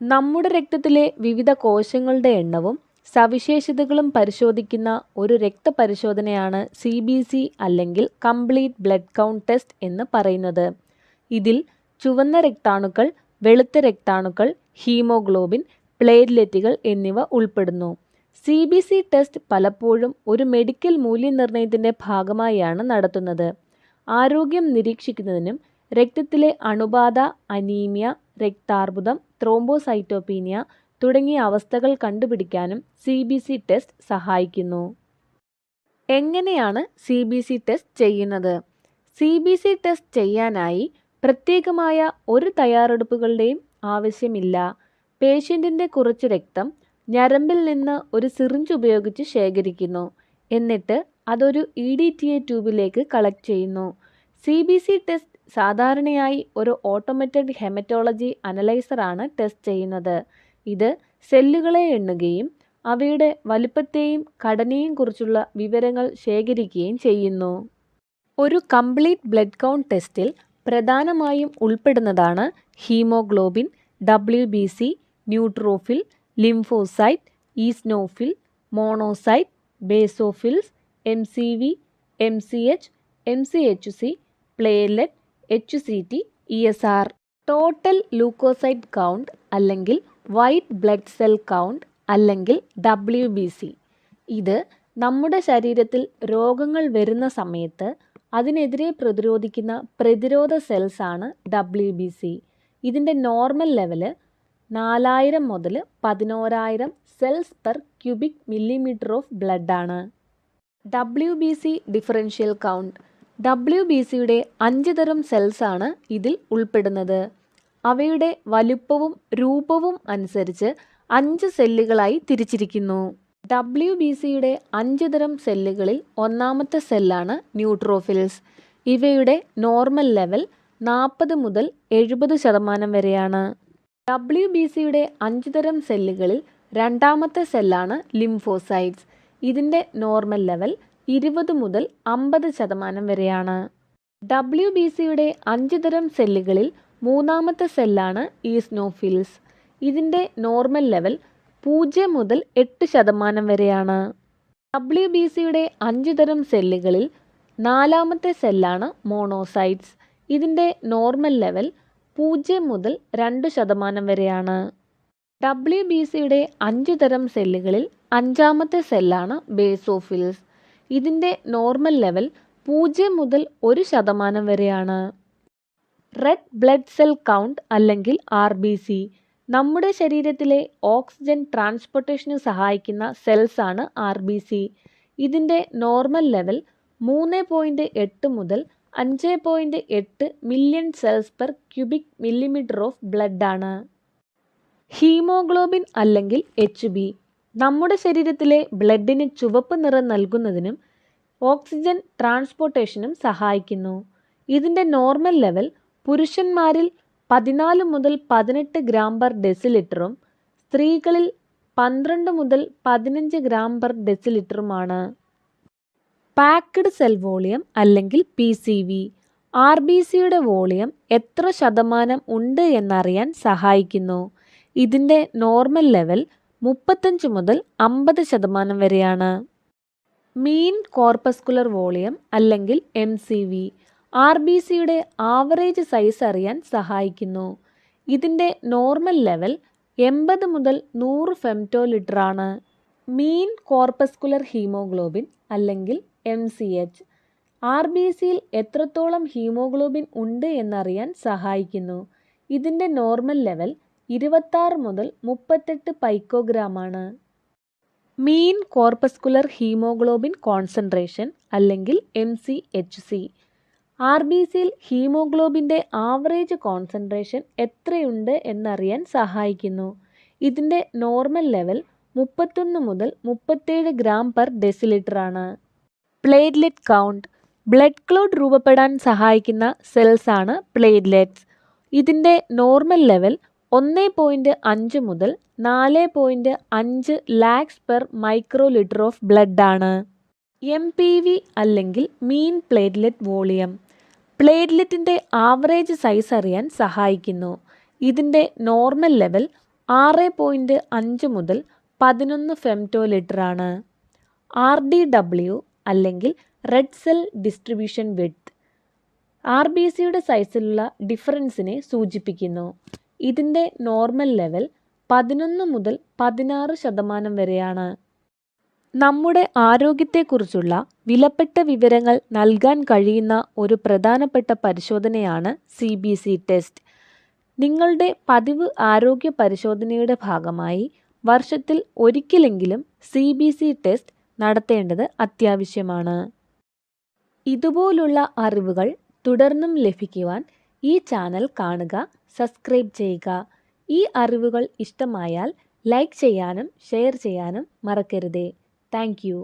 നമ്മുടെ രക്തത്തിലെ വിവിധ കോശങ്ങളുടെ എണ്ണവും സവിശേഷതകളും പരിശോധിക്കുന്ന ഒരു രക്തപരിശോധനയാണ് CBC അല്ലെങ്കിൽ കംപ്ലീറ്റ് ബ്ലഡ് കൗണ്ട് ടെസ്റ്റ് എന്ന് പറയുന്നത്. ഇതിൽ ചുവന്ന രക്താണുക്കൾ, വെളുത്ത രക്താണുക്കൾ, ഹീമോഗ്ലോബിൻ, പ്ലേറ്റ്ലെറ്റുകൾ എന്നിവ ഉൾപ്പെടുന്നു. CBC ടെസ്റ്റ് പലപ്പോഴും ഒരു മെഡിക്കൽ മൂല്യനിർണ്ണയത്തിൻ്റെ ഭാഗമായാണ് നടത്തുന്നത്. ആരോഗ്യം നിരീക്ഷിക്കുന്നതിനും രക്തത്തിലെ അണുബാധ, അനീമിയ, രക്താർബുദം, ത്രോംബോസൈറ്റോപീനിയ തുടങ്ങിയ അവസ്ഥകൾ കണ്ടുപിടിക്കാനും CBC ടെസ്റ്റ് സഹായിക്കുന്നു. എങ്ങനെയാണ് CBC ടെസ്റ്റ് ചെയ്യുന്നത്? CBC ടെസ്റ്റ് ചെയ്യാനായി പ്രത്യേകമായ ഒരു തയ്യാറെടുപ്പുകളുടെയും ആവശ്യമില്ല. പേഷ്യൻറ്റിൻ്റെ കുറച്ച് രക്തം ഞരമ്പിൽ നിന്ന് ഒരു സിറിഞ്ച് ഉപയോഗിച്ച് ശേഖരിക്കുന്നു. എന്നിട്ട് അതൊരു EDTA ട്യൂബിലേക്ക് കളക്ട് ചെയ്യുന്നു. CBC ടെസ്റ്റ് സാധാരണയായി ഒരു ഓട്ടോമേറ്റഡ് ഹെമറ്റോളജി അനലൈസറാണ് ടെസ്റ്റ് ചെയ്യുന്നത്. ഇത് സെല്ലുകളെ എണ്ണുകയും അവയുടെ വലുപ്പത്തെയും ഘടനയെയും കുറിച്ചുള്ള വിവരങ്ങൾ ശേഖരിക്കുകയും ചെയ്യുന്നു. ഒരു കംപ്ലീറ്റ് ബ്ലഡ് കൗണ്ട് ടെസ്റ്റിൽ പ്രധാനമായും ഉൾപ്പെടുന്നതാണ് haemoglobin, WBC, neutrophil, lymphocyte, eosinophil, monocyte, basophils, MCV, MCH, MCHC, platelet, HCT, ESR. Total leucocyte count അല്ലെങ്കിൽ വൈറ്റ് ബ്ലഡ് സെൽ കൗണ്ട് അല്ലെങ്കിൽ WBC. ഇത് നമ്മുടെ ശരീരത്തിൽ രോഗങ്ങൾ വരുന്ന സമയത്ത് അതിനെതിരെ പ്രതിരോധിക്കുന്ന പ്രതിരോധ സെൽസ് ആണ് WBC. ഇതിൻ്റെ നോർമൽ ലെവല് 4000 മുതൽ 11000 cells per cubic millimetre of blood ആണ്. WBC differential count. WBCയുടെ 5 തരം സെൽസ് ആണ് ഇതിൽ ഉൾപ്പെടുന്നത്. അവയുടെ വലുപ്പവും രൂപവും അനുസരിച്ച് 5 സെല്ലുകളായി തിരിച്ചിരിക്കുന്നു. WBCയുടെ 5 തരം സെല്ലുകളിൽ ഒന്നാമത്തെ സെല്ലാണ് ന്യൂട്രോഫിൽസ്. ഇവയുടെ നോർമൽ ലെവൽ 40 മുതൽ 70% വരെയാണ്. WBCയുടെ 5 തരം സെല്ലുകളിൽ രണ്ടാമത്തെ സെല്ലാണ് ലിംഫോസൈറ്റ്സ്. ഇതിൻ്റെ നോർമൽ ലെവൽ 20 മുതൽ 50% വരെയാണ്. WBCയുടെ 5 തരം സെല്ലുകളിൽ മൂന്നാമത്തെ സെല്ലാണ് ഈസ്നോഫിൽസ്. ഇതിൻ്റെ നോർമൽ ലെവൽ 0 മുതൽ 8% വരെയാണ്. WBCയുടെ 5 തരം സെല്ലുകളിൽ നാലാമത്തെ സെല്ലാണ് മോണോസൈറ്റ്സ്. ഇതിൻ്റെ നോർമൽ ലെവൽ 0 മുതൽ 2% വരെയാണ്. WBCയുടെ 5 തരം സെല്ലുകളിൽ അഞ്ചാമത്തെ സെല്ലാണ് ബേസോഫിൽസ്. ഇതിൻ്റെ നോർമൽ ലെവൽ 0 മുതൽ 1% വരെയാണ്. റെഡ് ബ്ലഡ് സെൽ കൗണ്ട് അല്ലെങ്കിൽ RBC. നമ്മുടെ ശരീരത്തിലെ ഓക്സിജൻ ട്രാൻസ്പോർട്ടേഷന് സഹായിക്കുന്ന സെൽസ് ആണ് RBC. ഇതിൻ്റെ നോർമൽ ലെവൽ 3.8 മുതൽ 5.8 million cells per cubic millimetre of blood ആണ്. ഹീമോഗ്ലോബിൻ അല്ലെങ്കിൽ HB നമ്മുടെ ശരീരത്തിലെ ബ്ലഡിന് ചുവപ്പ് നിറം നൽകുന്നതിനും ഓക്സിജൻ ട്രാൻസ്പോർട്ടേഷനും സഹായിക്കുന്നു. ഇതിൻ്റെ നോർമൽ ലെവൽ പുരുഷന്മാരിൽ 14 മുതൽ 18 ഗ്രാം പെർ ഡെസിലിറ്ററും സ്ത്രീകളിൽ 12 മുതൽ 15 ഗ്രാം പെർ ഡെസിലിറ്ററുമാണ്. പാക്ക്ഡ് സെൽ വോളിയം അല്ലെങ്കിൽ PCV RBCയുടെ വോളിയം എത്ര ശതമാനം ഉണ്ട് എന്നറിയാൻ സഹായിക്കുന്നു. ഇതിൻ്റെ നോർമൽ ലെവൽ 35 മുതൽ 50% വരെയാണ്. മീൻ കോർപ്പസ്കുലർ വോളിയം അല്ലെങ്കിൽ MCV RBCയുടെ ആവറേജ് സൈസ് അറിയാൻ സഹായിക്കുന്നു. ഇതിൻ്റെ നോർമൽ ലെവൽ 80 മുതൽ 100 ഫെംറ്റോലിറ്റർ ആണ്. മീൻ കോർപ്പസ്കുലർ ഹീമോഗ്ലോബിൻ അല്ലെങ്കിൽ MCH RBCയിൽ എത്രത്തോളം ഹീമോഗ്ലോബിൻ ഉണ്ട് എന്നറിയാൻ സഹായിക്കുന്നു. ഇതിൻ്റെ നോർമൽ ലെവൽ 26 മുതൽ 38 പൈക്കോഗ്രാം ആണ്. മീൻ കോർപ്പസ്കുലർ ഹീമോഗ്ലോബിൻ കോൺസെൻട്രേഷൻ അല്ലെങ്കിൽ MCHC RBCയിൽ ഹീമോഗ്ലോബിൻ്റെ ആവറേജ് കോൺസെൻട്രേഷൻ എത്രയുണ്ട് എന്നറിയാൻ സഹായിക്കുന്നു. ഇതിൻ്റെ നോർമൽ ലെവൽ 31 മുതൽ 37 ഗ്രാം പെർ ഡെസിലിറ്റർ ആണ്. Platelet count. ബ്ലഡ് ക്ലോട്ട് രൂപപ്പെടാൻ സഹായിക്കുന്ന സെൽസ് ആണ് പ്ലേറ്റ്ലെറ്റ്സ്. ഇതിൻ്റെ നോർമൽ ലെവൽ 1.5 മുതൽ 4.5 lakhs per micro litre of blood ആണ്. MPV അല്ലെങ്കിൽ മീൻ പ്ലേറ്റ്ലെറ്റ് വോളിയം പ്ലേറ്റ്ലെറ്റിൻ്റെ ആവറേജ് സൈസ് അറിയാൻ സഹായിക്കുന്നു. ഇതിൻ്റെ നോർമൽ ലെവൽ 6.5 മുതൽ 11 ഫെംറ്റോലിറ്ററാണ്. RDW അല്ലെങ്കിൽ റെഡ് സെൽ ഡിസ്ട്രിബ്യൂഷൻ വിഡ്ത്ത് RBCയുടെ സൈസിലുള്ള ഡിഫറൻസിനെ സൂചിപ്പിക്കുന്നു. ഇതിൻ്റെ നോർമൽ ലെവൽ 11 മുതൽ 16% വരെയാണ്. നമ്മുടെ ആരോഗ്യത്തെക്കുറിച്ചുള്ള വിലപ്പെട്ട വിവരങ്ങൾ നൽകാൻ കഴിയുന്ന ഒരു പ്രധാനപ്പെട്ട പരിശോധനയാണ് CBC ടെസ്റ്റ്. നിങ്ങളുടെ പതിവ് ആരോഗ്യ പരിശോധനയുടെ ഭാഗമായി വർഷത്തിൽ ഒരിക്കലെങ്കിലും CBC ടെസ്റ്റ് നടത്തേണ്ടത് അത്യാവശ്യമാണ്. ഇതുപോലുള്ള അറിവുകൾ തുടർന്നും ലഭിക്കുവാൻ ഈ ചാനൽ കാണുക, സബ്സ്ക്രൈബ് ചെയ്യുക. ഈ അറിവുകൾ ഇഷ്ടമായാൽ ലൈക്ക് ചെയ്യാനും ഷെയർ ചെയ്യാനും മറക്കരുതേ. Thank you.